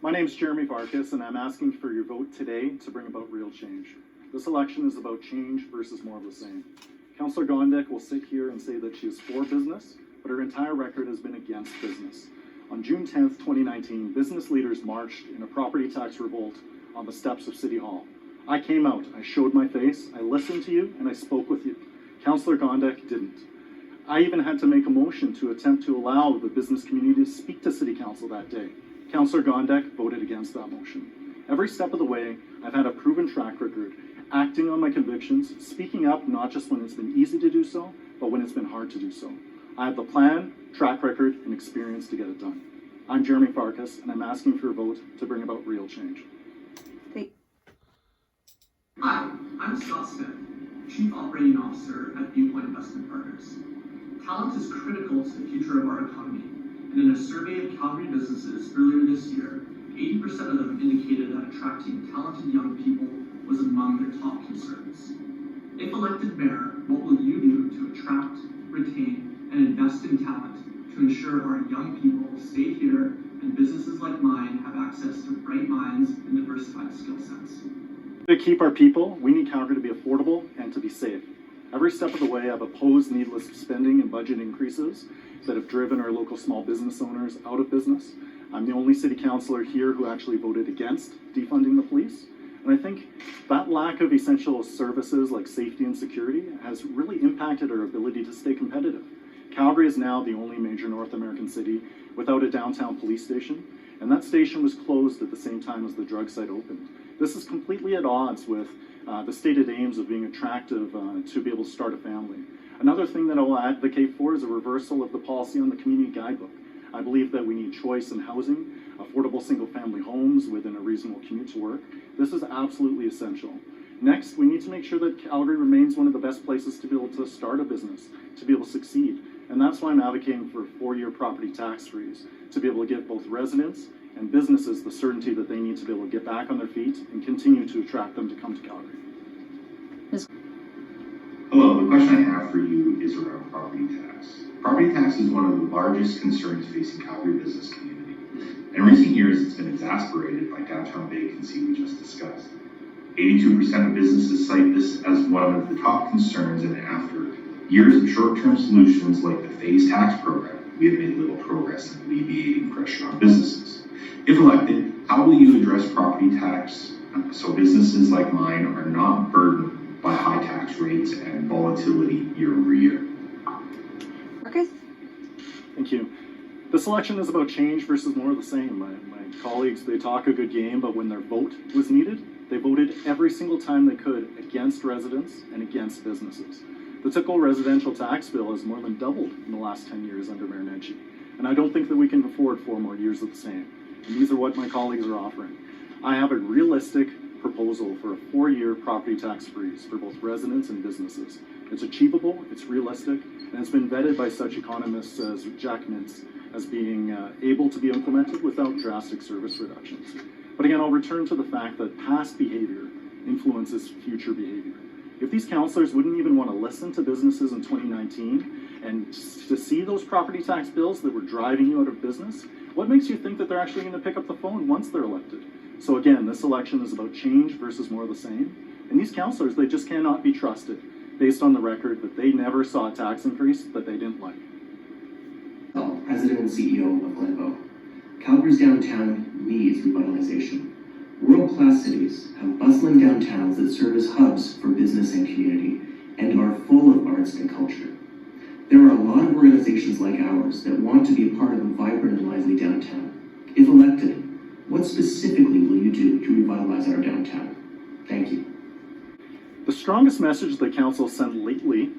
My name is Jeremy Varkas, and I'm asking for your vote today to bring about real change. This election is about change versus more of the same. Councillor Gondek will sit here and say that she is for business, but her entire record has been against business. On June 10th, 2019, business leaders marched in a property tax revolt on the steps of City Hall. I came out, I showed my face, I listened to you, and I spoke with you. Councillor Gondek didn't. I even had to make a motion to attempt to allow the business community to speak to City Council that day. Councillor Gondek voted against that motion. Every step of the way, I've had a proven track record, acting on my convictions, speaking up not just when it's been easy to do so, but when it's been hard to do so. I have the plan, track record, and experience to get it done. I'm Jeremy Farkas, and I'm asking for a vote to bring about real change. Hi, I'm Scott Smith, Chief Operating Officer at Viewpoint Investment Partners. Talent is critical to the future of our economy, and in a survey of Calgary businesses earlier this year, 80% of them indicated that attracting talented young people was among their top concerns. If elected mayor, what will you do to attract, retain, and invest in talent to ensure our young people stay here and businesses like mine have access to bright minds and diversified skill sets? To keep our people, we need Calgary to be affordable and to be safe. Every step of the way, I've opposed needless spending and budget increases that have driven our local small business owners out of business. I'm the only city councillor here who actually voted against defunding the police. And I think that lack of essential services like safety and security has really impacted our ability to stay competitive. Calgary is now the only major North American city without a downtown police station, and that station was closed at the same time as the drug site opened. This is completely at odds with the stated aims of being attractive to be able to start a family. Another thing that I will advocate for is a reversal of the policy on the community guidebook. I believe that we need choice in housing, affordable single-family homes within a reasonable commute to work. This is absolutely essential. Next, we need to make sure that Calgary remains one of the best places to be able to start a business, to be able to succeed. And that's why I'm advocating for a 4-year property tax freeze, to be able to give both residents and businesses the certainty that they need to be able to get back on their feet and continue to attract them to come to Calgary. Hello, the question I have for you is around property tax. Property tax is one of the largest concerns facing Calgary business community. In recent years, it's been exacerbated by downtown vacancy we just discussed. 82% of businesses cite this as one of the top concerns, and after years of short-term solutions like the phase tax program, we have made little progress in alleviating pressure on businesses. If elected, how will you address property tax so businesses like mine are not burdened by high tax rates and volatility year over year? Okay. Thank you. This election is about change versus more of the same. My colleagues, they talk a good game, but when their vote was needed, they voted every single time they could against residents and against businesses. The typical residential tax bill has more than doubled in the last 10 years under Mayor Nenshi, and I don't think that we can afford 4 more years of the same. And these are what my colleagues are offering. I have a realistic proposal for a 4-year property tax freeze for both residents and businesses. It's achievable, it's realistic, and it's been vetted by such economists as Jack Mintz as being able to be implemented without drastic service reductions. But again, I'll return to the fact that past behavior influences future behavior. If these councillors wouldn't even want to listen to businesses in 2019 and to see those property tax bills that were driving you out of business, what makes you think that they're actually going to pick up the phone once they're elected? So again, this election is about change versus more of the same. And these councillors, they just cannot be trusted based on the record that they never saw a tax increase that they didn't like. President and CEO of Glenbow. Calgary's downtown needs revitalization. World-class cities have bustling downtowns that serve as hubs for business and community and are full of arts and culture. There are a lot of organizations like ours that want to be a part of a vibrant and lively downtown. If elected, what specifically will you do to revitalize our downtown? Thank you. The strongest message the council sent lately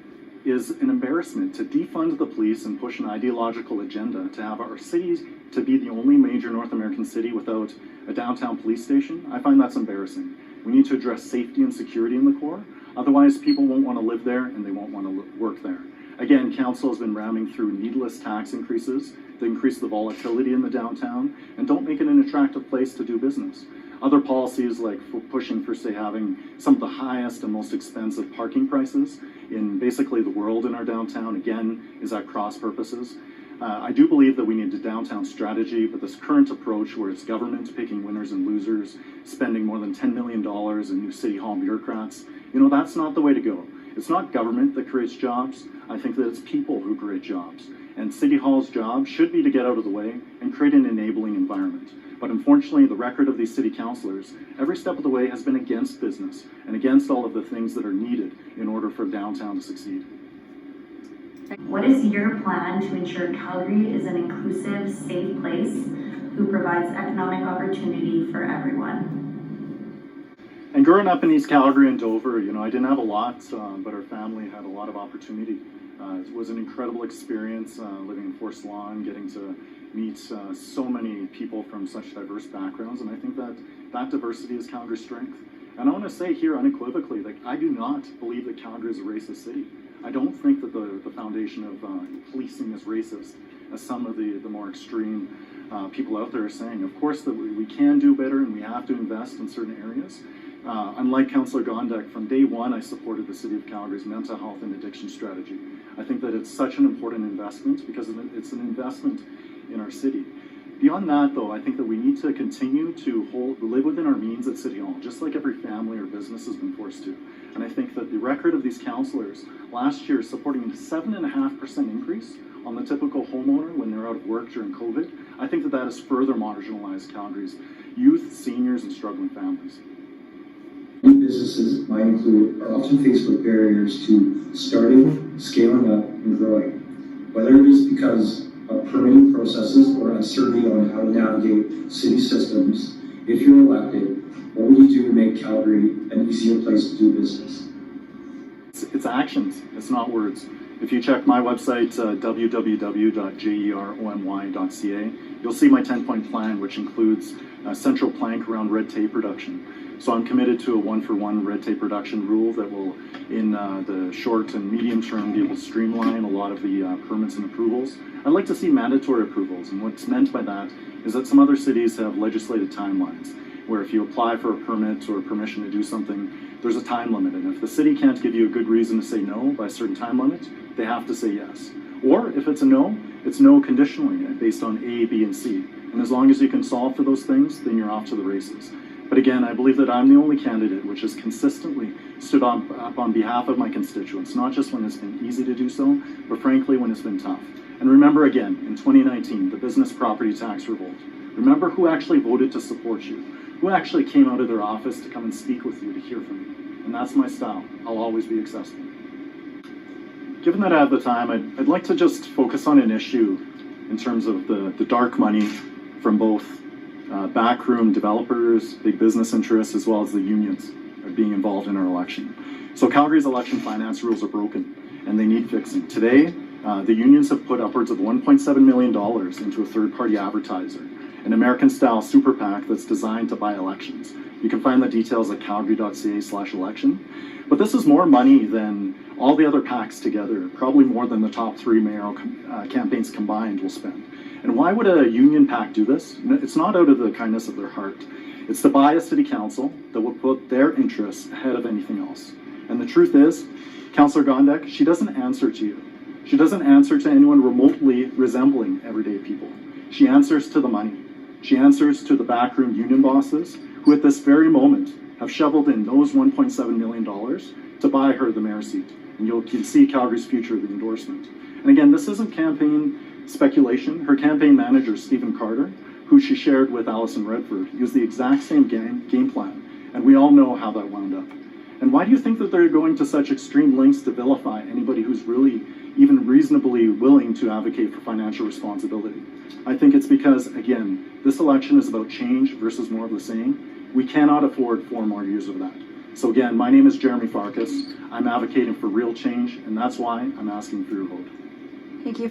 is an embarrassment to defund the police and push an ideological agenda to have our city to be the only major North American city without a downtown police station. I find that's embarrassing. We need to address safety and security in the core. Otherwise, people won't want to live there and they won't want to work there. Again, council has been ramming through needless tax increases that increase the volatility in the downtown and don't make it an attractive place to do business. Other policies like pushing for, say, having some of the highest and most expensive parking prices in basically the world in our downtown, again, is at cross purposes. I do believe that we need a downtown strategy, but this current approach where it's government picking winners and losers, spending more than $10 million in new city hall bureaucrats, that's not the way to go. It's not government that creates jobs. I think that it's people who create jobs. And City Hall's job should be to get out of the way and create an enabling environment. But unfortunately, the record of these city councillors, every step of the way, has been against business and against all of the things that are needed in order for downtown to succeed. What is your plan to ensure Calgary is an inclusive, safe place who provides economic opportunity for everyone? And growing up in East Calgary and Dover, I didn't have a lot, but our family had a lot of opportunity. It was an incredible experience living in Forest Lawn, getting to meet so many people from such diverse backgrounds, and I think that diversity is Calgary's strength. And I want to say here unequivocally that I do not believe that Calgary is a racist city. I don't think that the foundation of policing is racist, as some of the more extreme people out there are saying. Of course, that we can do better and we have to invest in certain areas. Unlike Councillor Gondek, from day one, I supported the City of Calgary's mental health and addiction strategy. I think that it's such an important investment because it's an investment in our city. Beyond that, though, I think that we need to continue to live within our means at City Hall, just like every family or business has been forced to. And I think that the record of these councillors last year supporting a 7.5% increase on the typical homeowner when they're out of work during COVID, I think that has further marginalized Calgary's youth, seniors, and struggling families. New businesses, mine included, are often faced with barriers to starting, scaling up, and growing. Whether it is because of permitting processes or uncertainty on how to navigate city systems, if you're elected, what would you do to make Calgary an easier place to do business? It's actions, it's not words. If you check my website, www.jeromy.ca, you'll see my 10-point plan, which includes a central plank around red tape reduction. So I'm committed to a 1-for-1 red tape reduction rule that will, in the short and medium term, be able to streamline a lot of the permits and approvals. I'd like to see mandatory approvals, and what's meant by that is that some other cities have legislated timelines, where if you apply for a permit or permission to do something, there's a time limit, and if the city can't give you a good reason to say no by a certain time limit, they have to say yes. Or if it's a no, it's no conditionally, based on A, B, and C. And as long as you can solve for those things, then you're off to the races. But again, I believe that I'm the only candidate which has consistently stood up on behalf of my constituents, not just when it's been easy to do so, but frankly when it's been tough. And remember again, in 2019, the business property tax revolt. Remember who actually voted to support you, who actually came out of their office to come and speak with you, to hear from you. And that's my style. I'll always be accessible. Given that I have the time, I'd like to just focus on an issue in terms of the dark money from both backroom developers, big business interests, as well as the unions being involved in our election. So Calgary's election finance rules are broken and they need fixing. Today, the unions have put upwards of $1.7 million into a third-party advertiser, an American-style super PAC that's designed to buy elections. You can find the details at calgary.ca/election. But this is more money than all the other PACs together, probably more than the top 3 mayoral campaigns combined will spend. And why would a union PAC do this? It's not out of the kindness of their heart. It's to buy a city council that will put their interests ahead of anything else. And the truth is, Councillor Gondek, she doesn't answer to you. She doesn't answer to anyone remotely resembling everyday people. She answers to the money. She answers to the backroom union bosses who at this very moment have shoveled in those $1.7 million to buy her the mayor's seat. And you can see Calgary's future, the endorsement. And again, this isn't campaign speculation. Her campaign manager, Stephen Carter, who she shared with Alison Redford, used the exact same game plan. And we all know how that wound up. And why do you think that they're going to such extreme lengths to vilify anybody who's really even reasonably willing to advocate for financial responsibility? I think it's because, again, this election is about change versus more of the same. We cannot afford 4 more years of that. So again, my name is Jeremy Farkas. I'm advocating for real change, and that's why I'm asking for your vote. Thank you.